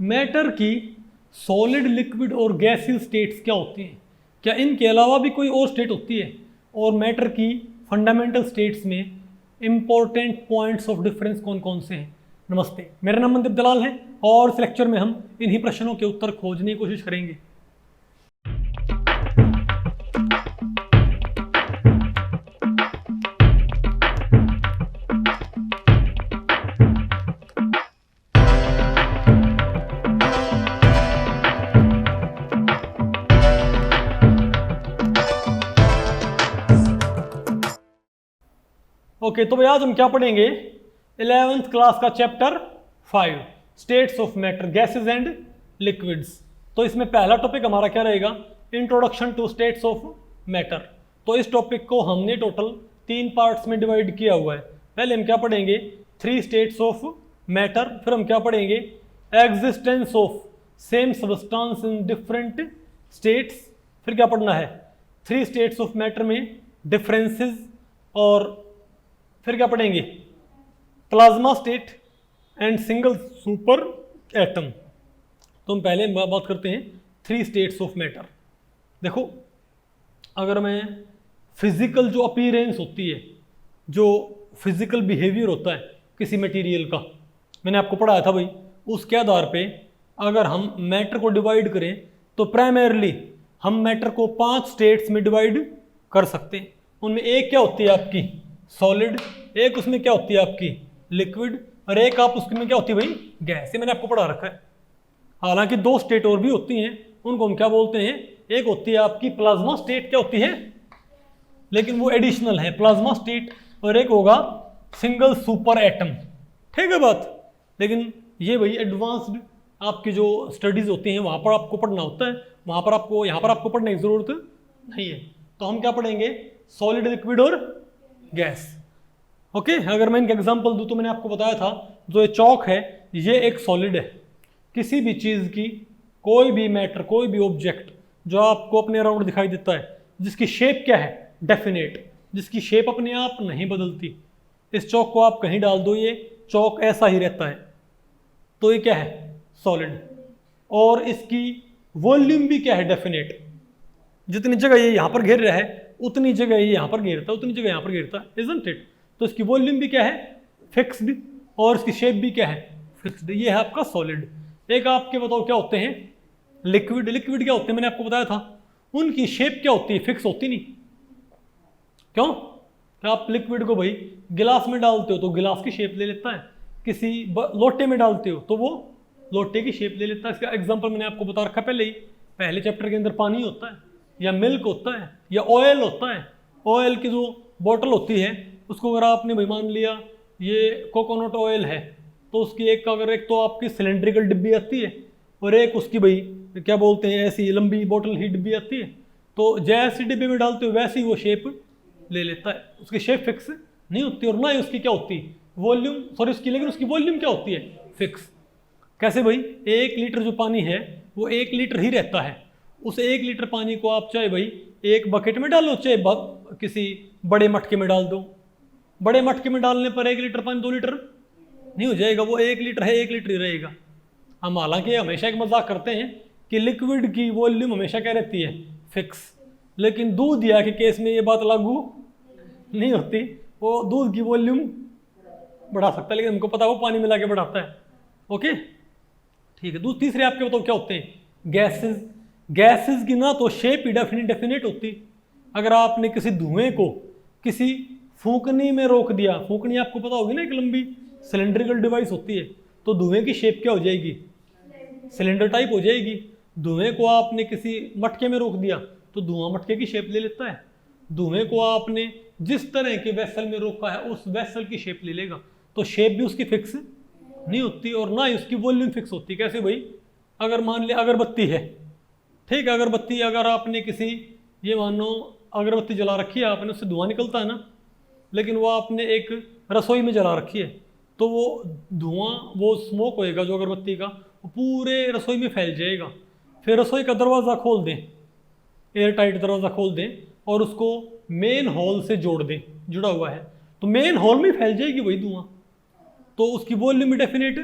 Matter की solid, liquid और gaseous states क्या होती हैं? क्या इनके अलावा भी कोई और स्टेट होती है? और मैटर की फंडामेंटल स्टेट्स में इंपॉर्टेंट पॉइंट्स ऑफ डिफरेंस कौन कौन से हैं? नमस्ते, मेरा नाम मनदीप दलाल है और इस लेक्चर में हम इन्हीं प्रश्नों के उत्तर खोजने की कोशिश करेंगे। ओके, तो भाई आज हम क्या पढ़ेंगे? 11th क्लास का chapter 5 states of matter, gases and liquids. तो इसमें पहला टॉपिक हमारा क्या रहेगा? Introduction to states of matter. तो इस टॉपिक को हमने टोटल 3 पार्ट्स में डिवाइड किया हुआ है। पहले हम क्या पढ़ेंगे? 3 स्टेट्स ऑफ मैटर। फिर हम क्या पढ़ेंगे? Existence of same substance in different states. फिर क्या पढ़ना है? 3 स्टेट्स ऑफ मैटर में डिफरेंसेस। और फिर क्या पढ़ेंगे? Plasma state and single super atom. तो हम पहले बात करते हैं 3 स्टेट्स ऑफ मैटर। देखो, अगर मैं फिजिकल जो अपीयरेंस होती है, जो फिजिकल बिहेवियर होता है किसी मटेरियल का, मैंने आपको पढ़ाया था भाई, उसके आधार पे अगर हम मैटर को डिवाइड करें तो प्राइमरली हम मैटर को 5 स्टेट्स में डिवाइड कर सकते हैं। उनमें एक क्या होती है आपकी? सॉलिड। एक उसमें क्या होती है आपकी? लिक्विड। और एक आप उसमें क्या होती है भाई? गैस। ये मैंने आपको पढ़ा रखा है। हालांकि 2 स्टेट और भी होती हैं, उनको हम क्या बोलते हैं? एक होती है आपकी प्लाज्मा स्टेट। क्या होती है? लेकिन वो एडिशनल है, प्लाज्मा स्टेट। और एक होगा सिंगल सुपर एटम। ठीक है बात? लेकिन ये भाई एडवांस्ड आपकी जो स्टडीज होती हैं वहां पर आपको पढ़ना होता है, वहां पर आपको, यहाँ पर आपको पढ़ने की जरूरत नहीं है। तो हम क्या पढ़ेंगे? सॉलिड, लिक्विड और गैस। ओके, अगर मैं इनका एग्जांपल दूं तो मैंने आपको बताया था, जो ये चौक है ये एक सॉलिड है। किसी भी चीज़ की, कोई भी मैटर, कोई भी ऑब्जेक्ट जो आपको अपने अराउंड दिखाई देता है, जिसकी शेप क्या है? डेफिनेट, जिसकी शेप अपने आप नहीं बदलती। इस चौक को आप कहीं डाल दो, ये चौक ऐसा ही रहता है। तो ये क्या है? सॉलिड। और इसकी वॉल्यूम भी क्या है? डेफिनेट। जितनी जगह ये यहाँ पर घेर रहा है उतनी जगह ये यहाँ पर घेरता है, उतनी जगह यहाँ पर घेरता है, इजंट इट? तो इसकी वॉल्यूम भी क्या है? फिक्स्ड। और इसकी शेप भी क्या है? फिक्स्ड। ये है आपका सॉलिड। एक आपके बताओ क्या होते हैं? लिक्विड। लिक्विड क्या होते हैं? मैंने आपको बताया था, उनकी शेप क्या होती है? फिक्स होती नहीं। क्यों? क्या आप लिक्विड को भाई गिलास में डालते हो तो गिलास की शेप ले लेता है, किसी लोटे में डालते हो तो वो लोटे की शेप ले लेता है। इसका एग्जाम्पल मैंने आपको बता रखा पहले ही, पहले चैप्टर के अंदर। पानी होता है या मिल्क होता है या ऑयल होता है। ऑयल की जो बोतल होती है उसको अगर आपने भाई मान लिया ये कोकोनट ऑयल है, तो उसकी एक, अगर एक तो आपकी सिलेंड्रिकल डिब्बी आती है और एक उसकी भाई क्या बोलते हैं, ऐसी लंबी बोतल ही डिब्बी आती है। तो जैसी डिब्बे में डालते हो वैसी वो शेप ले लेता है। उसकी शेप फिक्स नहीं होती और ना ही उसकी क्या होती? वॉल्यूम, सॉरी उसकी, लेकिन उसकी वॉल्यूम क्या होती है? फिक्स। कैसे भाई? 1 लीटर जो पानी है वो 1 लीटर ही रहता है। उस 1 लीटर पानी को आप चाहे भाई एक बकेट में डालो, चाहे किसी बड़े मटके में डाल दो। बड़े मटके में डालने पर 1 लीटर पानी 2 लीटर नहीं हो जाएगा, वो 1 लीटर है, 1 लीटर ही रहेगा। हम हालांकि हमेशा एक मजाक करते हैं कि लिक्विड की वॉल्यूम हमेशा क्या रहती है? फिक्स। लेकिन दूध या के केस में ये बात लागू नहीं होती। वो दूध की वॉल्यूम बढ़ा सकता है, लेकिन हमको पता है वो पानी मिला के बढ़ाता है। ओके, ठीक है। तीसरे आपके बताओ क्या होते हैं? गैसेस। गैसेस की ना तो शेप ही डेफिनेट होती। अगर आपने किसी धुएं को किसी फूकनी में रोक दिया, फूकनी आपको पता होगी ना, एक लंबी सिलेंड्रिकल डिवाइस होती है, तो धुएं की शेप क्या हो जाएगी? सिलेंडर टाइप हो जाएगी। धुएं को आपने किसी मटके में रोक दिया तो धुआं मटके की शेप ले लेता है। धुएं को आपने जिस तरह के वेसल में रोका है उस वेसल की शेप ले लेगा। तो शेप भी उसकी फिक्स नहीं होती और ना ही उसकी वॉल्यूम फिक्स होती। कैसे भाई? अगर मान लिया अगरबत्ती है, ठीक है, अगरबत्ती अगर आपने किसी, ये मानो अगरबत्ती जला रखी है आपने, उससे धुआं निकलता है ना, लेकिन वो आपने एक रसोई में जला रखी है, तो वो धुआं, वो स्मोक होएगा जो अगरबत्ती का, वो पूरे रसोई में फैल जाएगा। फिर रसोई का दरवाज़ा खोल दें, एयर टाइट दरवाज़ा खोल दें और उसको मेन हॉल से जोड़ दें, जुड़ा हुआ है, तो मेन हॉल में फैल जाएगी वही धुआं। तो उसकी वॉल्यूम भी डेफिनेट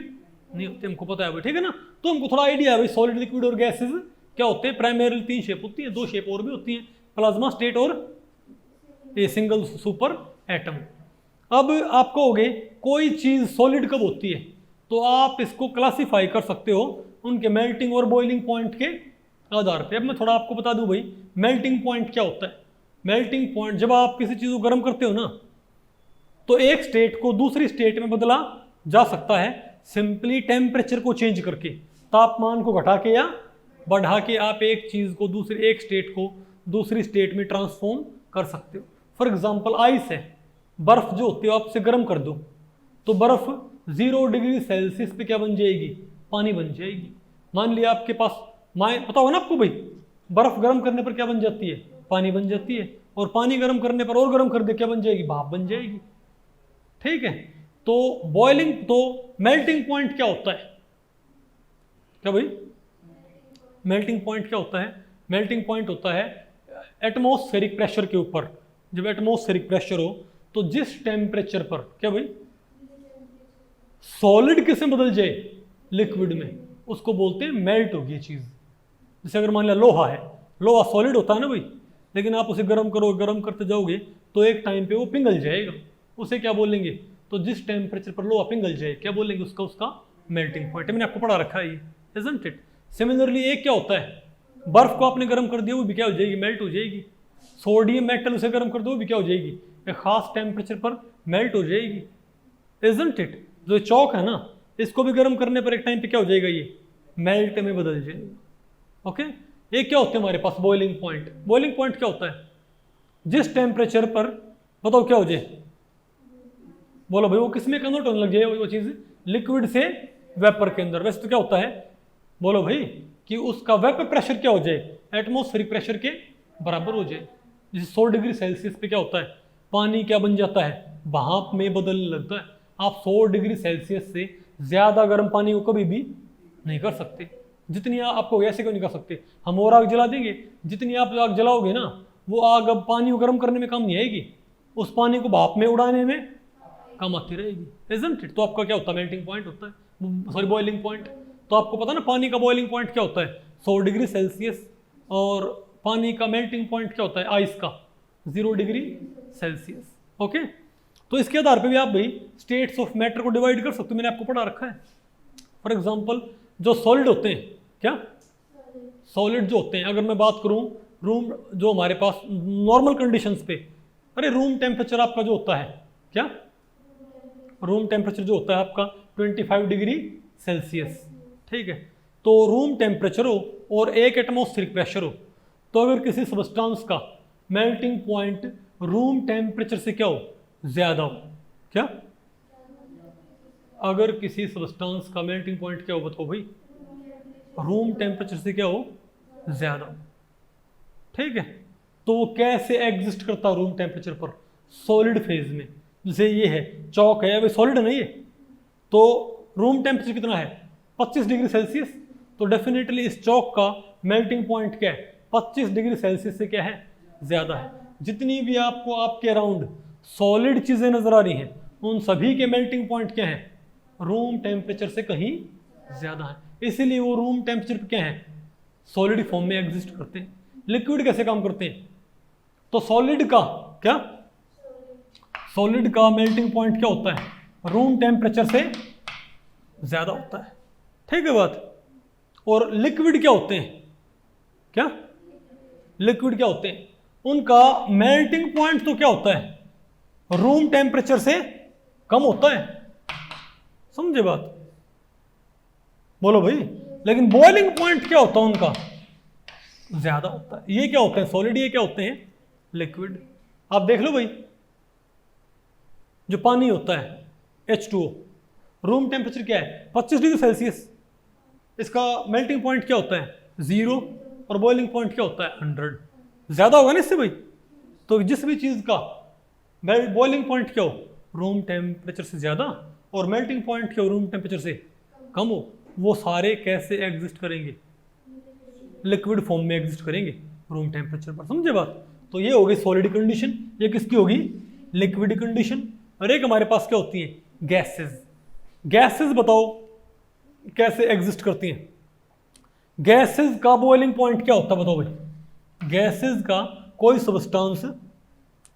नहीं होते, हमको पता है भाई, ठीक है ना। तो हमको थोड़ा आइडिया है भाई सॉलिड, लिक्विड और गैसेज क्या होते हैं। प्राइमरी 3 शेप होती है, 2 शेप और भी होती हैं, प्लाज्मा स्टेट और ए सिंगल सुपर एटम। अब आप कहोगे कोई चीज सॉलिड कब होती है, तो आप इसको क्लासिफाई कर सकते हो उनके मेल्टिंग और बॉइलिंग पॉइंट के आधार पे। अब मैं थोड़ा आपको बता दूं भाई मेल्टिंग पॉइंट क्या होता है। मेल्टिंग पॉइंट, जब आप किसी चीज को गर्म करते हो ना, तो एक स्टेट को दूसरी स्टेट में बदला जा सकता है सिंपली टेम्परेचर को चेंज करके, तापमान को घटा के या बढ़ा के आप एक चीज को एक स्टेट को दूसरी स्टेट में ट्रांसफॉर्म कर सकते हो। फॉर एग्जाम्पल आइस है, बर्फ जो होती है आप उसे गर्म कर दो तो बर्फ 0 डिग्री सेल्सियस पे क्या बन जाएगी, पानी बन जाएगी। मान लिया आपके पास पता हो ना आपको भाई, बर्फ गर्म करने पर क्या बन जाती है, पानी बन जाती है, और पानी गर्म करने पर और गर्म कर दे क्या बन जाएगी, भाप बन जाएगी। ठीक है, तो बॉइलिंग, तो मेल्टिंग पॉइंट क्या होता है, क्या भाई मेल्टिंग पॉइंट क्या होता है। मेल्टिंग पॉइंट होता है एटमॉस्फेरिक प्रेशर के ऊपर, जब एटमॉस्फेरिक प्रेशर हो तो जिस टेम्परेचर पर क्या भाई सॉलिड किसे बदल जाए, लिक्विड में, उसको बोलते हैं मेल्ट होगी ये चीज। जैसे अगर मान लिया लोहा है, लोहा सॉलिड होता है ना भाई, लेकिन आप उसे गर्म करोगे, गर्म करते जाओगे तो एक टाइम पे वो पिघल जाएगा, उसे क्या बोलेंगे, तो जिस टेम्परेचर पर लोहा पिघल जाए क्या बोलेंगे, उसका मेल्टिंग पॉइंट। मैंने आपको पढ़ा रखा है ये, इजंट इट। सिमिलरली एक क्या होता है, बर्फ को आपने गर्म कर दिया वो भी क्या हो जाएगी, मेल्ट हो जाएगी। सोडियम मेटल उसे गर्म कर दो वो भी क्या हो जाएगी, एक खास टेम्परेचर पर मेल्ट हो जाएगी, इजंट इट। जो चौक है ना, इसको भी गर्म करने पर एक टाइम पे क्या हो जाएगा, ये मेल्ट में बदल जाएगा। ओके, ये क्या होते हैं हमारे पास बॉइलिंग पॉइंट। बॉइलिंग पॉइंट क्या होता है, जिस टेम्परेचर पर बताओ क्या हो जाए, बोलो भाई वो किस में कन्वर्ट होने लग जाए वो चीज, लिक्विड से वेपर के अंदर। वैसे तो क्या होता है, बोलो भाई कि उसका वेपर प्रेशर क्या हो जाए, एटमॉस्फेरिक प्रेशर के बराबर हो जाए। जैसे 100 डिग्री सेल्सियस पे क्या होता है, पानी क्या बन जाता है, भाप में बदलने लगता है। आप 100 डिग्री सेल्सियस से ज्यादा गर्म पानी को कभी भी नहीं कर सकते, जितनी आपको ऐसे क्यों नहीं कर सकते, हम और आग जला देंगे, जितनी आप आग जलाओगे ना वो आग अब पानी को गर्म करने में काम नहीं आएगी, उस पानी को भाप में उड़ाने में काम आती रहेगी, इजंट इट। तो आपका क्या होता है, मेल्टिंग पॉइंट होता है, सॉरी बॉइलिंग पॉइंट। तो आपको पता ना पानी का बॉइलिंग पॉइंट क्या होता है, 100 डिग्री सेल्सियस, और पानी का मेल्टिंग पॉइंट क्या होता है, आइस का 0 डिग्री सेल्सियस। ओके, तो इसके आधार पे भी आप भाई स्टेट्स ऑफ मैटर को डिवाइड कर सकते हो, मैंने आपको पढ़ा रखा है। फॉर एग्जांपल जो सॉलिड होते हैं, क्या सॉलिड जो होते हैं, अगर मैं बात करूं रूम, जो हमारे पास नॉर्मल कंडीशंस पे, अरे रूम टेम्परेचर आपका जो होता है, क्या रूम टेम्परेचर जो होता है आपका 25 डिग्री सेल्सियस। ठीक है, तो रूम टेम्परेचर हो और एक एटमॉस्फेरिक प्रेशर हो, तो अगर किसी सब्सटेंस का मेल्टिंग पॉइंट रूम टेम्परेचर से क्या हो, ज्यादा हो, क्या अगर किसी सब्सटेंस का मेल्टिंग पॉइंट क्या हो, बताओ भाई, रूम टेम्परेचर से क्या हो, ज्यादा हो। ठीक है, तो वो कैसे एग्जिस्ट करता है रूम टेम्परेचर पर, सॉलिड फेज में। जैसे ये है चौक है, अभी सॉलिड है ना ये, तो रूम टेम्परेचर कितना है 25 डिग्री सेल्सियस, तो डेफिनेटली इस चौक का मेल्टिंग पॉइंट क्या है, 25 डिग्री सेल्सियस से क्या है, ज्यादा है। जितनी भी आपको आपके अराउंड सॉलिड चीजें नजर आ रही हैं उन सभी के मेल्टिंग पॉइंट क्या है, रूम टेम्परेचर से कहीं ज्यादा है, इसीलिए वो रूम टेम्परेचर पे क्या है, सॉलिड फॉर्म में एग्जिस्ट करते हैं। लिक्विड कैसे काम करते हैं, तो सॉलिड का क्या, सॉलिड का मेल्टिंग पॉइंट क्या होता है, रूम टेम्परेचर से ज्यादा होता है। ठीक है बात। और लिक्विड क्या होते हैं, क्या लिक्विड क्या होते हैं, उनका मेल्टिंग पॉइंट तो क्या होता है, रूम टेम्परेचर से कम होता है, समझे बात, बोलो भाई। लेकिन बॉइलिंग पॉइंट क्या होता है उनका, ज्यादा होता है। ये क्या होते हैं, सॉलिड, ये क्या होते हैं, लिक्विड। आप देख लो भाई, जो पानी होता है H2O, रूम टेम्परेचर क्या है 25 डिग्री सेल्सियस, इसका मेल्टिंग पॉइंट क्या होता है 0, और बॉइलिंग पॉइंट क्या होता है 100, ज्यादा होगा ना इससे भाई। तो जिस भी चीज का बॉइलिंग पॉइंट क्या हो, रूम टेम्परेचर से ज्यादा, और मेल्टिंग पॉइंट क्या हो, रूम टेम्परेचर से कम हो, वो सारे कैसे एग्जिस्ट करेंगे, लिक्विड फॉर्म में एग्जिस्ट करेंगे रूम टेम्परेचर पर, समझे बात। तो ये होगी सॉलिड कंडीशन, ये किसकी होगी, लिक्विड कंडीशन। और एक हमारे पास क्या होती है, गैसेस। गैसेस बताओ, कैसे एग्जिस्ट करती हैं। गैसेस का बॉइलिंग पॉइंट क्या होता है बताओ भाई। गैसेस का कोई सब्सटेंस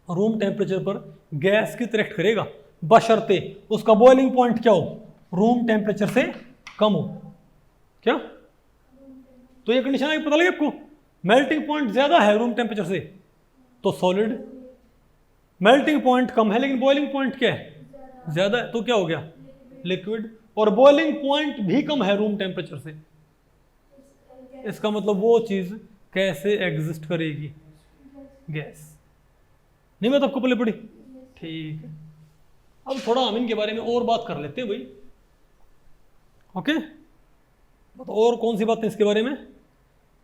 रूम टेम्परेचर पर गैस की तरह करेगा बशर्ते उसका बॉइलिंग पॉइंट क्या हो, रूम टेम्परेचर से कम हो। क्या तो ये कंडीशन पता लगे आपको, मेल्टिंग पॉइंट ज्यादा है रूम टेम्परेचर से तो सॉलिड, मेल्टिंग पॉइंट कम है लेकिन बॉइलिंग पॉइंट क्या है ज्यादा है तो क्या हो गया लिक्विड, और बॉइलिंग पॉइंट भी कम है रूम टेम्परेचर से। इसका मतलब वो चीज कैसे एग्जिस्ट करेगी, गैस। नहीं मैं तो आपको पहले पढ़ी, ठीक है। अब थोड़ा हम इनके बारे में और बात कर लेते हैं भाई, ओके। तो और कौन सी बात है इसके बारे में,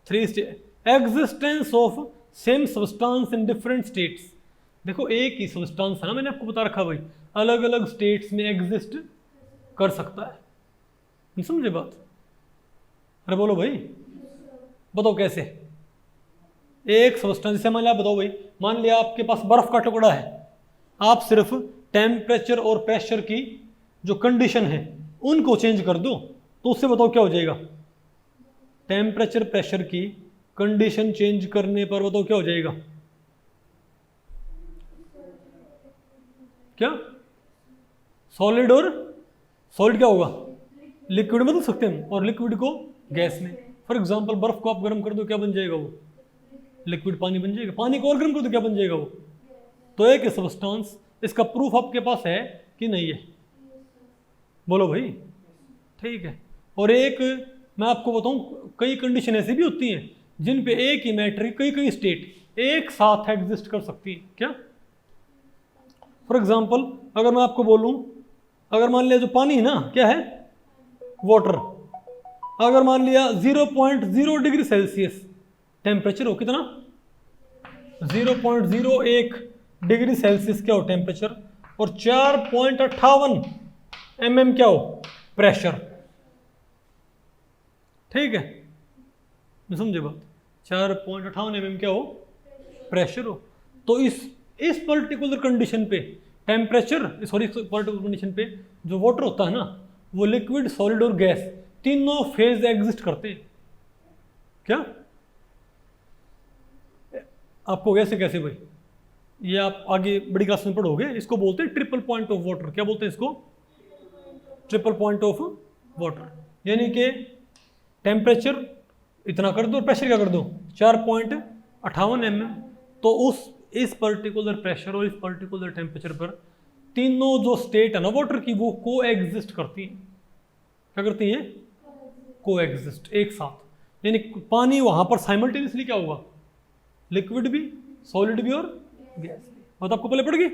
3 state existence of same substance in different states. देखो एक ही सब्सटेंस है ना, मैंने आपको बता रखा भाई अलग अलग स्टेट्स में एग्जिस्ट कर सकता है, नहीं समझे बात। अरे बोलो भाई, बताओ कैसे। एक सब्सटेंस जैसे मान लिया, बताओ भाई, मान लिया आपके पास बर्फ का टुकड़ा है, आप सिर्फ टेम्परेचर और प्रेशर की जो कंडीशन है उनको चेंज कर दो तो उससे बताओ क्या हो जाएगा। टेम्परेचर प्रेशर की कंडीशन चेंज करने पर बताओ क्या हो जाएगा, क्या सॉलिड, और सॉलिड क्या होगा लिक्विड में बदल सकते हैं हम, और लिक्विड को गैस में। फॉर एग्जांपल बर्फ को आप गर्म कर दो क्या बन जाएगा वो, लिक्विड पानी बन जाएगा। पानी को और गर्म कर दो क्या बन जाएगा वो। तो एक सब्सटेंस, इसका प्रूफ आपके पास है कि नहीं है, बोलो भाई, ठीक है। और एक मैं आपको बताऊं कई कंडीशन ऐसी भी होती हैं जिन पे एक ही मैटर कई कई स्टेट एक साथ एग्जिस्ट कर सकती है। क्या फॉर एग्जांपल अगर मैं आपको बोलूं, अगर मान लिया जो पानी है ना क्या है वाटर, अगर मान लिया 0.0 डिग्री सेल्सियस टेम्परेचर हो, कितना 0.01 डिग्री सेल्सियस क्या हो टेम्परेचर, और 4.58 mm क्या हो प्रेशर, ठीक है समझे बात। 4.58 mm क्या हो प्रेशर हो। तो इस पर्टिकुलर कंडीशन पे टेम्परेचर, सॉरी पर्टिकुलर कंडीशन पे जो वाटर होता है ना वो लिक्विड सॉलिड और गैस तीनों फेज एग्जिस्ट करते हैं। क्या आपको कैसे कैसे भाई, ये आप आगे बड़ी क्लास में पढ़ोगे, इसको बोलते हैं ट्रिपल पॉइंट ऑफ वाटर। क्या बोलते हैं इसको, ट्रिपल पॉइंट ऑफ वाटर। यानी कि टेम्परेचर इतना कर दो और प्रेशर क्या कर दो 4.58 mm। तो इस पर्टिकुलर प्रेशर और इस पर्टिकुलर टेम्परेचर पर तीनों जो स्टेट है ना वाटर की वो को एग्जिस्ट करती हैं। क्या करती हैं, को एग्जिस्ट एक साथ। यानी पानी वहां पर साइमल्टेनियसली क्या होगा, लिक्विड भी सॉलिड भी और गैस भी। बात आपको पहले पड़ गई।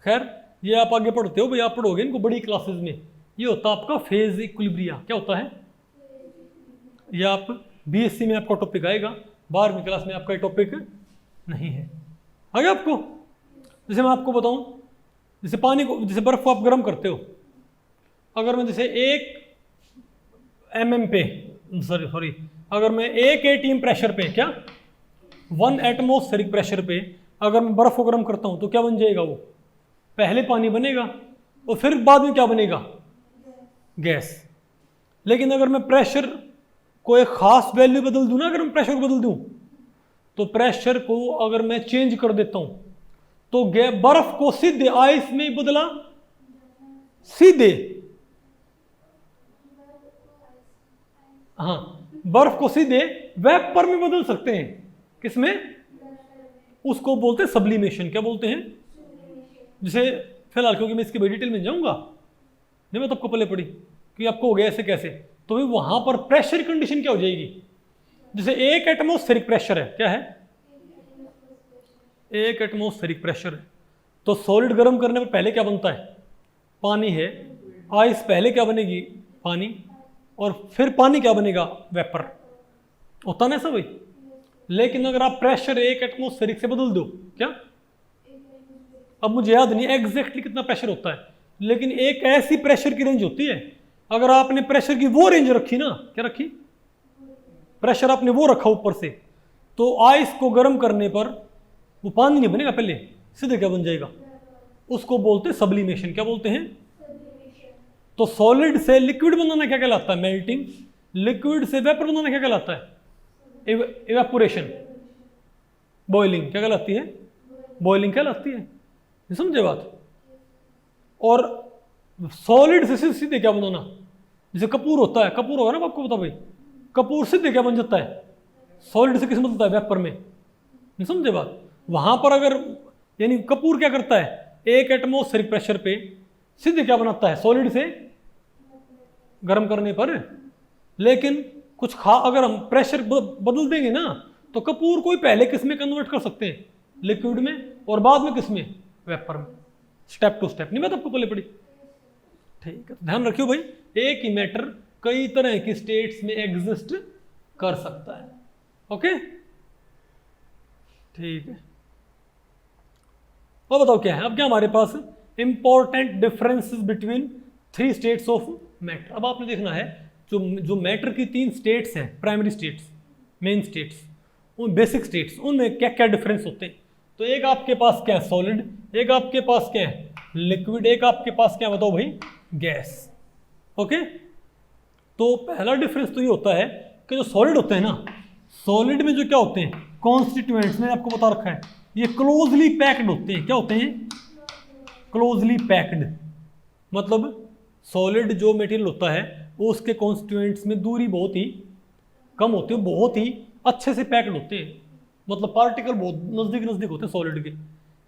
खैर ये आप आगे पढ़ते हो भाई, आप पढ़ोगे इनको बड़ी क्लासेस में। ये होता है आपका फेज इक्विलिब्रिया। क्या होता है, ये आप बीएससी में आपका टॉपिक आएगा, 12वीं क्लास में आपका टॉपिक नहीं है। आगे आपको जैसे मैं आपको बताऊं, जैसे पानी को, जैसे बर्फ को आप गर्म करते हो, अगर मैं जैसे 1 mm पे सॉरी अगर मैं 1 atm प्रेशर पे, क्या 1 एटमॉस्फेरिक प्रेशर पे अगर मैं बर्फ को गर्म करता हूं तो क्या बन जाएगा वो, पहले पानी बनेगा और फिर बाद में क्या बनेगा गैस। लेकिन अगर मैं प्रेशर को एक खास वैल्यू बदल दूं ना, अगर मैं प्रेशर को बदल दूं तो प्रेशर को अगर मैं चेंज कर देता हूं तो बर्फ को सीधे आइस में बदला, सीधे, हाँ बर्फ को सीधे वेपर में बदल सकते हैं। किसमें, उसको बोलते हैं सब्लिमेशन। क्या बोलते हैं, जैसे फिलहाल क्योंकि मैं इसकी बड़ी डिटेल में जाऊंगा नहीं, मैं तो आपको पहले पढ़ी कि आपको हो गया ऐसे कैसे, तो भाई वहां पर प्रेशर कंडीशन क्या हो जाएगी, जैसे 1 एटमॉस्फेरिक प्रेशर है, क्या है 1 एटमॉस्फेरिक प्रेशर है, तो सॉलिड गर्म करने पर पहले क्या बनता है, पानी है, आइस पहले क्या बनेगी पानी, और फिर पानी क्या बनेगा वेपर, होता ना ऐसा भाई। लेकिन अगर आप प्रेशर 1 एटमॉस्फेरिक से बदल दो, क्या, अब मुझे याद नहीं एग्जैक्टली कितना प्रेशर होता है, लेकिन एक ऐसी प्रेशर की रेंज होती है, अगर आपने प्रेशर की वो रेंज रखी ना, क्या रखी, प्रेशर आपने वो रखा ऊपर से, तो आइस को गर्म करने पर वो पानी नहीं बनेगा, पहले सीधे क्या बन जाएगा, उसको बोलते हैं सब्लिमेशन। क्या बोलते हैं, तो सॉलिड से लिक्विड बनाना क्या कहलाता है? मेल्टिंग। लिक्विड से वेपर बनाना क्या कहलाता है? इवेपोरेशन। बॉइलिंग क्या कहलाती है? बॉइलिंग कहलाती है। समझे बात? और सॉलिड से सीधे क्या बनाना? जैसे कपूर होता है, कपूर होगा ना, आपको पता भाई, कपूर सीधे क्या बन जाता है? सॉलिड से किस में बनता है? वेपर में। नहीं समझे बात? वहां पर अगर यानी कपूर क्या करता है? एक एटमॉस्फेरिक प्रेशर पे सीधे क्या बनाता है? सॉलिड से गर्म करने पर। लेकिन कुछ अगर हम प्रेशर बदल देंगे ना, तो कपूर को पहले किस में कन्वर्ट कर सकते हैं? लिक्विड में, और बाद में किस में? वेपर में। Step to step. नहीं बात आपको पहले पड़ी? ठीक है, तो ध्यान रखियो भाई, एक ही मैटर कई तरह की स्टेट्स में एग्जिस्ट कर सकता है। ओके, ठीक है। और बताओ क्या है अब? क्या हमारे पास important differences between 3 states of matter. अब आपने देखना है जो मैटर की 3 स्टेट्स हैं, प्राइमरी स्टेट्स, मेन स्टेट्स, उन बेसिक स्टेट्स, उनमें क्या क्या डिफरेंस होते हैं। तो एक आपके पास क्या है? सॉलिड। एक आपके पास क्या है? लिक्विड। एक आपके पास क्या है? बताओ भाई? गैस। ओके, तो पहला डिफरेंस तो ये होता है कि जो सॉलिड होते हैं ना, सॉलिड में जो क्या होते हैं? कॉन्स्टिट्यूएंट्स, मैंने आपको बता रखा है, ये क्लोजली पैक्ड होते हैं। क्या होते हैं? Closely packed. मतलब सॉलिड जो मटेरियल होता है वो उसके कॉन्स्टिट्यूएंट्स में दूरी बहुत ही कम होती है, बहुत ही अच्छे से पैक्ड होते हैं। मतलब पार्टिकल बहुत नजदीक नजदीक होते हैं सॉलिड के।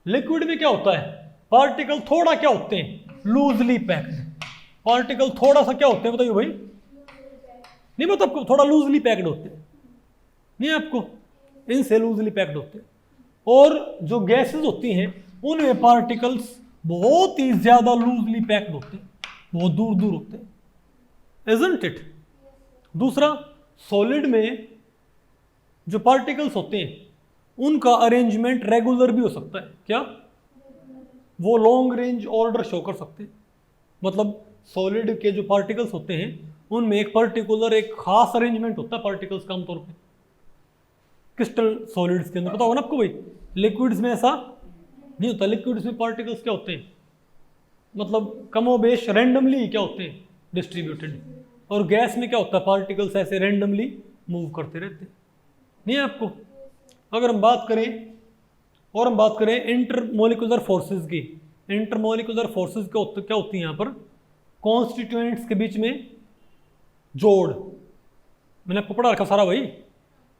लिक्विड में क्या होता है? पार्टिकल थोड़ा क्या होते हैं? Loosely packed. पार्टिकल थोड़ा सा क्या होते हैं? बताइए भाई? नहीं मतलब आपको, थोड़ा लूजली पैक्ड होते हैं। नहीं आपको, इनसे लूजली पैक्ड होते हैं। और जो गैसेस होती हैं उनमें पार्टिकल्स बहुत ही ज्यादा लूजली पैक्ड होते हैं, बहुत दूर दूर होते हैं। Isn't it? दूसरा, सॉलिड में जो पार्टिकल्स होते हैं उनका अरेंजमेंट रेगुलर भी हो सकता है। क्या? वो लॉन्ग रेंज ऑर्डर शो कर सकते हैं। मतलब सॉलिड के जो पार्टिकल्स होते हैं उनमें एक पर्टिकुलर, एक खास अरेंजमेंट होता है पार्टिकल्स का आमतौर पे। क्रिस्टल सॉलिड्स के अंदर पता होगा ना आपको भाई। लिक्विड्स में ऐसा नहीं होता। लिक्विड्स में पार्टिकल्स क्या होते हैं? मतलब कमोबेश रैंडमली क्या होते हैं? डिस्ट्रीब्यूटेड। और गैस में क्या होता है? पार्टिकल्स ऐसे रैंडमली मूव करते रहते हैं। नहीं है आपको? अगर हम बात करें इंटरमोलिकुलर फोर्सेस की। इंटरमोलिकुलर फोर्सेस क्या होती हैं यहाँ पर? कॉन्स्टिट्यूएंट्स के बीच में जोड़। मैंने आपको पढ़ा रखा सारा भाई।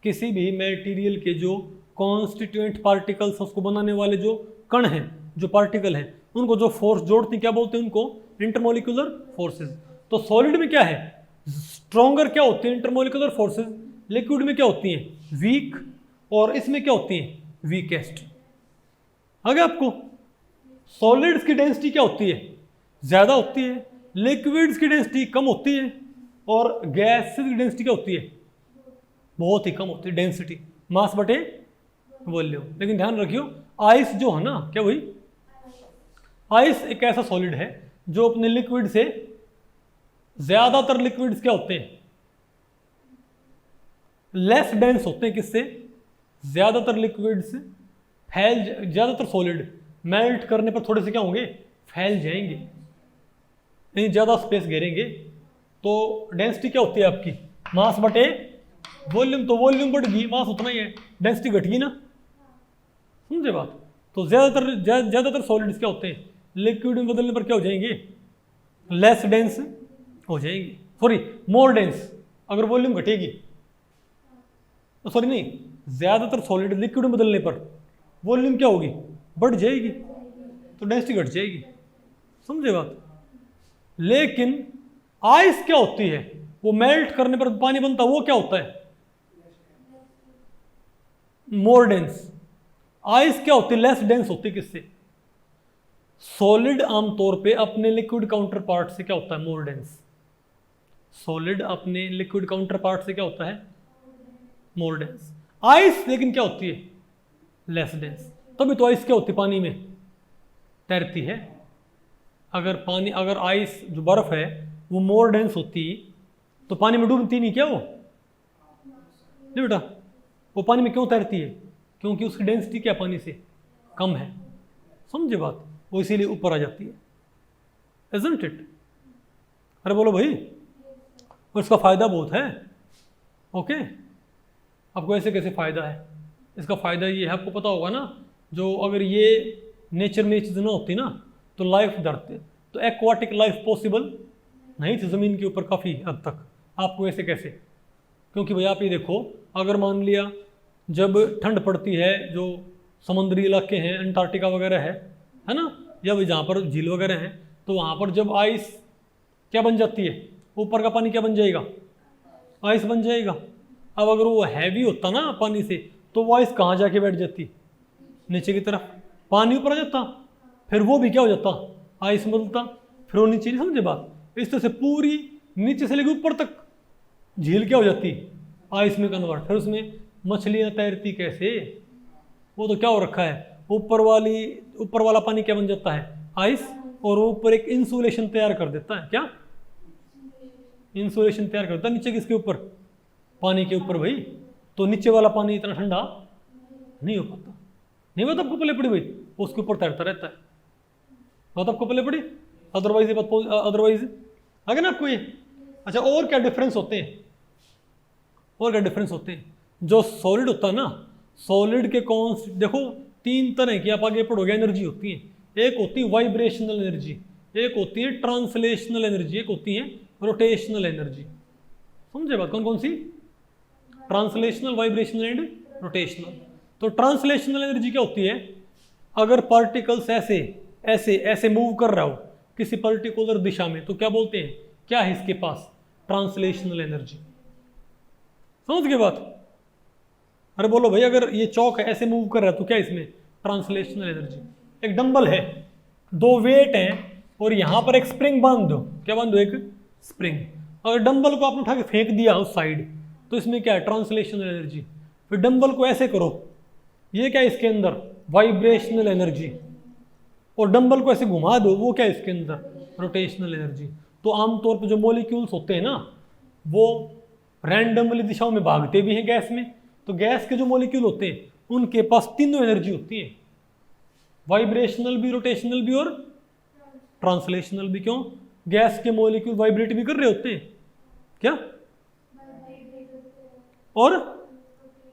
किसी भी मटेरियल के जो कॉन्स्टिट्यूएंट पार्टिकल्स, उसको बनाने वाले जो कण हैं, जो पार्टिकल हैं, उनको जो फोर्स जोड़ती, क्या बोलते हैं उनको? Intermolecular forces. तो सॉलिड में क्या है? स्ट्रॉन्गर क्या होती है? Intermolecular forces. लिक्विड में क्या होती हैं? वीक। और इसमें क्या होती हैं? वीकेस्ट। आगे आपको सॉलिड्स की डेंसिटी क्या होती है? ज्यादा होती है। लिक्विड्स की डेंसिटी कम होती है। और गैसेस की डेंसिटी क्या होती है? बहुत ही कम होती है डेंसिटी, मास बटे वॉल्यूम। लेकिन ध्यान रखियो, आइस जो है ना, क्या हुई? आइस एक ऐसा सॉलिड है जो अपने लिक्विड से, ज्यादातर लिक्विड्स क्या होते हैं? लेस डेंस होते हैं। किससे? ज्यादातर लिक्विड्स ज्यादातर सॉलिड मेल्ट करने पर थोड़े से क्या होंगे? फैल जाएंगे, नहीं ज्यादा स्पेस घेरेंगे। तो डेंसिटी क्या होती है आपकी? मास बटे वॉल्यूम। तो वॉल्यूम बढ़ गई, मास उतना ही है, डेंसिटी घट गई ना। समझे बात? तो ज्यादातर सॉलिड्स क्या होते हैं? लिक्विड में बदलने पर क्या हो जाएंगे? लेस डेंस हो जाएंगे, सॉरी मोर डेंस। अगर वॉल्यूम घटेगी, तो सॉरी नहीं, ज्यादातर सॉलिड लिक्विड में बदलने पर वॉल्यूम क्या होगी? बढ़ जाएगी, तो डेंसिटी घट जाएगी। समझे बात? लेकिन आइस क्या होती है? वो मेल्ट करने पर पानी बनता है, वो क्या होता है? मोर डेंस। आइस क्या होती है? लेस डेंस होती है। किससे? सॉलिड आमतौर पे अपने लिक्विड काउंटर पार्ट से क्या होता है? मोर डेंस। सॉलिड अपने लिक्विड काउंटर पार्ट से क्या होता है? मोर डेंस। आइस लेकिन क्या होती है? Less dense. तभी तो आइस क्या होती है? पानी में तैरती है। अगर आइस जो बर्फ है वो मोर डेंस होती तो पानी में डूबती नहीं क्या? वो नहीं बेटा, वो पानी में क्यों तैरती है? क्योंकि उसकी डेंसिटी क्या पानी से कम है। समझे बात? वो इसीलिए ऊपर आ जाती है। Isn't it? अरे बोलो भाई, और इसका फ़ायदा बहुत है। ओके, आपको ऐसे कैसे फ़ायदा है? इसका फ़ायदा ये है, आपको पता होगा ना, जो अगर ये नेचर में ये चीज़ ना होती ना तो लाइफ धरते तो एक्वाटिक लाइफ पॉसिबल नहीं थी ज़मीन के ऊपर काफ़ी हद तक। आपको ऐसे कैसे? क्योंकि भाई आप ये देखो, अगर मान लिया जब ठंड पड़ती है, जो समुद्री इलाके हैं, अंटार्कटिका वगैरह है ना, या भाई जहाँ पर झील वगैरह हैं, तो वहाँ पर जब आइस क्या बन जाती है, ऊपर का पानी क्या बन जाएगा, आइस बन जाएगा। अब अगर वो हैवी होता ना पानी से, तो वो आइस कहाँ जाके बैठ जाती, नीचे की तरफ, पानी ऊपर आ जाता, फिर वो भी क्या हो जाता, आइस बदलता, फिर वो नीचे। नहीं समझे बात? इस तरह से पूरी नीचे से लेकर ऊपर तक झील क्या हो जाती, आइस में कन्वर्ट। फिर उसमें मछलियाँ तैरती कैसे? वो तो क्या हो रखा है, ऊपर वाला पानी क्या बन जाता है, आइस, और ऊपर एक इंसुलेशन तैयार कर देता है। क्या इंसुलेशन तैयार करता है नीचे किसके ऊपर, पानी के ऊपर भाई। तो नीचे वाला पानी इतना ठंडा नहीं हो पाता। नहीं बात आपको पहले पड़ी भाई, उसके ऊपर तैरता रहता है। बात आपको पहले पड़ी, अदरवाइज ये बात, अदरवाइज आगे ना आपको ये। अच्छा, और क्या डिफरेंस होते हैं, और क्या डिफरेंस होते हैं? जो सॉलिड होता है ना, सॉलिड के कौन से, देखो 3 तरह की आप आगे पढ़ोगे एनर्जी होती है। एक होती है वाइब्रेशनल एनर्जी, एक होती है ट्रांसलेशनल एनर्जी, एक होती है रोटेशनल एनर्जी। समझे बात? कौन कौन सी? Translational, vibrational and rotational. तो ट्रांसलेशनल एनर्जी क्या होती है? अगर पार्टिकल्स ऐसे ऐसे ऐसे मूव कर रहा हो किसी पर्टिकुलर दिशा में, तो क्या बोलते हैं, क्या है इसके पास, ट्रांसलेशनल एनर्जी। समझ गए बात? अरे बोलो भाई, अगर ये चौक है ऐसे मूव कर रहा है तो क्या इसमें, ट्रांसलेशनल एनर्जी। एक डंबल है, 2 वेट हैं, और यहां पर एक स्प्रिंग बांध दो। क्या बांध दो? एक स्प्रिंग। अगर डंबल को आपने उठा के फेंक दिया उस साइड, तो इसमें क्या है, ट्रांसलेशनल एनर्जी। फिर डंबल को ऐसे करो, ये क्या है इसके अंदर, वाइब्रेशनल एनर्जी। और डंबल को ऐसे घुमा दो, वो क्या है इसके अंदर, रोटेशनल एनर्जी। तो आमतौर पर जो मॉलिक्यूल्स होते हैं ना, वो रैंडमली दिशाओं में भागते भी हैं गैस में। तो गैस के जो मॉलिक्यूल होते हैं उनके पास तीनों एनर्जी होती है, वाइब्रेशनल भी, रोटेशनल भी और ट्रांसलेशनल भी। क्यों? गैस के मॉलिक्यूल वाइब्रेट भी कर रहे होते हैं, क्या, और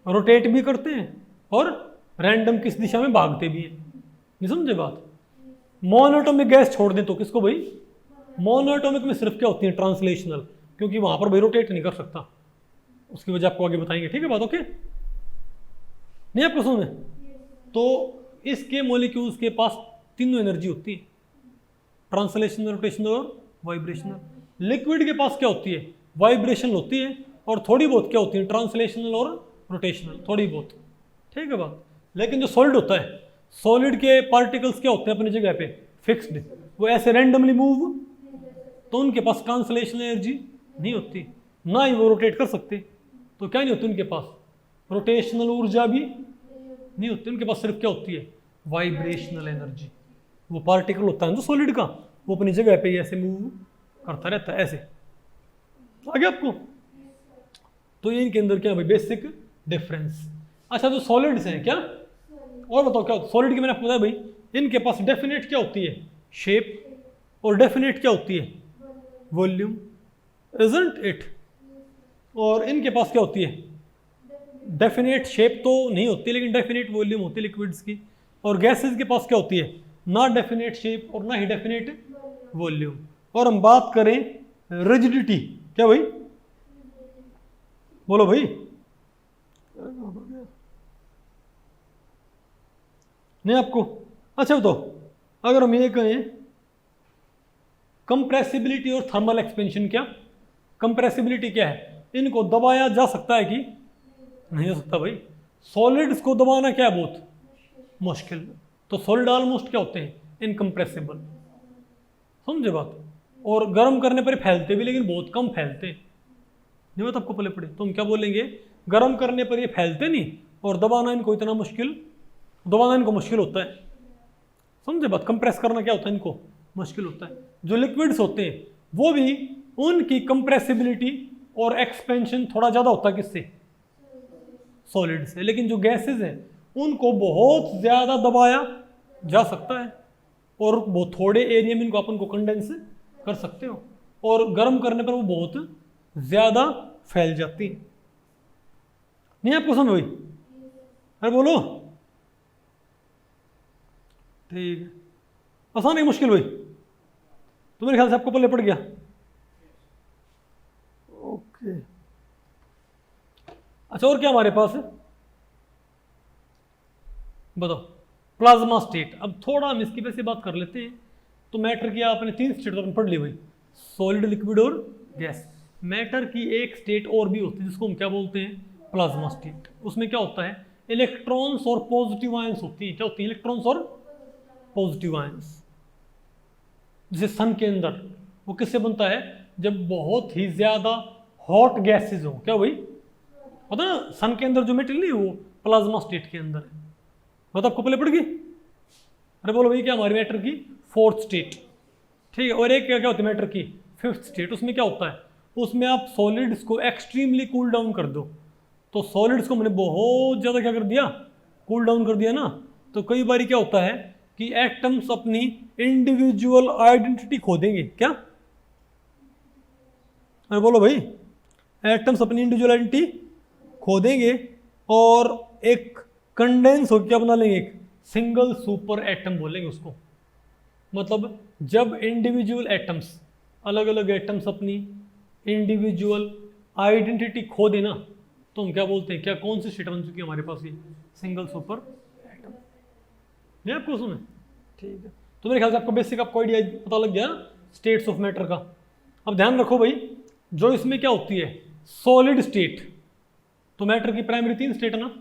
रोटेट भी करते हैं, और रैंडम किस दिशा में भागते भी हैं। नहीं समझे बात? मोनोएटॉमिक गैस छोड़ दें तो किसको भाई, मोनोएटॉमिक में सिर्फ क्या होती है, ट्रांसलेशनल, क्योंकि वहां पर भाई रोटेट नहीं कर सकता। उसकी वजह आपको आगे बताएंगे, ठीक है बात? ओके, नहीं आपको सुने? तो इसके मॉलिक्यूल्स के पास तीनों एनर्जी होती है, ट्रांसलेशनल, रोटेशनल और वाइब्रेशनल। लिक्विड के पास क्या होती है, वाइब्रेशनल होती है, और थोड़ी बहुत क्या होती है, ट्रांसलेशनल और रोटेशनल, थोड़ी बहुत, ठीक है बात। लेकिन जो सॉलिड होता है, सॉलिड के पार्टिकल्स क्या होते हैं, अपनी जगह पे फिक्स्ड, वो ऐसे रैंडमली मूव, तो उनके पास ट्रांसलेशनल एनर्जी नहीं होती, ना ही वो रोटेट कर सकते। तो क्या नहीं होती उनके पास, रोटेशनल ऊर्जा भी नहीं होती उनके पास, सिर्फ क्या होती है, वाइब्रेशनल एनर्जी। वो पार्टिकल होता है जो सॉलिड का, वो अपनी जगह पे ऐसे मूव करता रहता है, ऐसे। आगे आपको, तो ये इनके अंदर क्या भाई, बेसिक डिफरेंस। अच्छा, जो सॉलिड्स हैं, क्या और बताओ क्या, सॉलिड की मैंने आपको बताया भाई, इनके पास डेफिनेट क्या होती है, शेप, और डेफिनेट क्या होती है, वॉल्यूम, इजंट इट। और इनके पास क्या होती है, डेफिनेट शेप तो नहीं होती, लेकिन डेफिनेट वॉल्यूम होती है लिक्विड्स की। और गैसेस के पास क्या होती है, ना डेफिनेट शेप और ना ही डेफिनेट वॉल्यूम। और हम बात करें रिजिडिटी, क्या भाई, बोलो भाई, नहीं आपको? अच्छा बताओ, अगर हम ये कहें कंप्रेसिबिलिटी और थर्मल एक्सपेंशन, क्या कंप्रेसिबिलिटी क्या है, इनको दबाया जा सकता है कि नहीं हो सकता भाई? सॉलिड्स को दबाना क्या है, बहुत मुश्किल। तो सॉलिड ऑलमोस्ट क्या होते हैं, इनकम्प्रेसिबल। समझे बात? और गर्म करने पर फैलते भी, लेकिन बहुत कम फैलते हैं। नहीं बात आपको पहले पड़े, तो हम क्या बोलेंगे, गर्म करने पर ये फैलते नहीं, और दबाना इनको इतना मुश्किल, दबाना इनको मुश्किल होता है। समझे बात? कंप्रेस करना क्या होता है, इनको मुश्किल होता है। जो लिक्विड्स होते हैं वो भी, उनकी कंप्रेसिबिलिटी और एक्सपेंशन थोड़ा ज़्यादा होता है किससे, सॉलिड से। लेकिन जो गैसेज हैं उनको बहुत ज़्यादा दबाया जा सकता है, और बहुत थोड़े एरिया में इनको अपन को कंडेंस कर सकते हो। और गर्म करने पर वो बहुत ज़्यादा फैल जाती हैं। नहीं आपको समझ भाई? अरे बोलो। ठीक है, आसान है मुश्किल भाई? तो मेरे ख्याल से आपको पल्ले पड़ गया। ओके, अच्छा और क्या हमारे पास है बताओ? Plasma state. अब थोड़ा हम इसकी वैसे बात कर लेते हैं। तो मैटर की आपने 3 स्टेट तो पढ़ ली भाई, सॉलिड, लिक्विड और गैस। मैटर की एक स्टेट और भी होती है जिसको हम क्या बोलते हैं? Plasma state. उसमें क्या होता है? इलेक्ट्रॉन्स और पॉजिटिव आयंस होती हैं। क्या होती है? इलेक्ट्रॉन्स और पॉजिटिव आयंस। जैसे सन के अंदर वो किससे बनता है? जब बहुत ही ज्यादा हॉट गैसेज हो। क्या भाई होता है ना, सन के अंदर जो मेटेरियल नहीं वो प्लाज्मा स्टेट के अंदर है। तो आपको पहले पड़ गई? अरे बोलो भाई, क्या हमारी मैटर की 4th स्टेट। ठीक है, और एक क्या होती है मैटर की 5th स्टेट। उसमें क्या होता है? उसमें आप सॉलिड्स को एक्सट्रीमली कूल डाउन कर दो। तो सॉलिड्स को मैंने बहुत ज़्यादा क्या कर दिया? कूल डाउन कर दिया ना। तो कई बार क्या होता है कि एटम्स अपनी इंडिविजुअल आइडेंटिटी खो देंगे। क्या? अरे बोलो भाई, एटम्स अपनी इंडिविजुअल आइडेंटिटी खो देंगे और एक कंडेंस होकर क्या बना लेंगे? एक सिंगल सुपर एटम बोलेंगे उसको। मतलब जब इंडिविजुअल एटम्स, अलग अलग एटम्स अपनी इंडिविजुअल आइडेंटिटी खो देना तो हम क्या बोलते हैं? क्या कौन सी स्टेट बन चुकी है हमारे पास? ये सिंगल सुपर एटम। ये आपको सुने? ठीक है, तो मेरे ख्याल से आपको बेसिक आपको आइडिया पता लग गया स्टेट्स ऑफ मैटर का। अब ध्यान रखो भाई, जो इसमें क्या होती है? Solid state. तो मैटर की प्राइमरी 3 स्टेट है ना,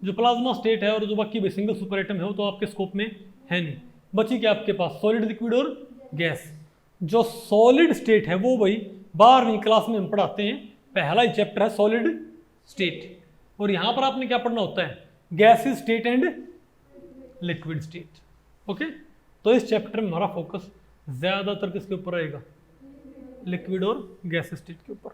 जो प्लाज्मा स्टेट है और जो बाकी भी सिंगल सुपर एटम है वो तो आपके स्कोप में है नहीं। बची क्या आपके पास? सॉलिड, लिक्विड और गैस। जो सॉलिड स्टेट है वो भाई 12वीं क्लास में हम पढ़ाते हैं। पहला ही चैप्टर है सॉलिड स्टेट, और यहां पर आपने क्या पढ़ना होता है? Gases state and liquid state. Okay, तो इस चैप्टर में हमारा फोकस ज्यादातर किसके ऊपर रहेगा? लिक्विड और गैस स्टेट के ऊपर।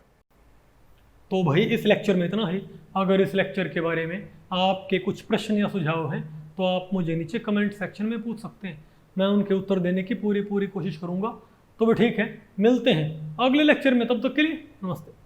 तो भाई इस लेक्चर में इतना ही। अगर इस लेक्चर के बारे में आपके कुछ प्रश्न या सुझाव हैं तो आप मुझे नीचे कमेंट सेक्शन में पूछ सकते हैं। मैं उनके उत्तर देने की पूरी कोशिश करूंगा। तो भी ठीक है, मिलते हैं अगले लेक्चर में। तब तक के लिए नमस्ते।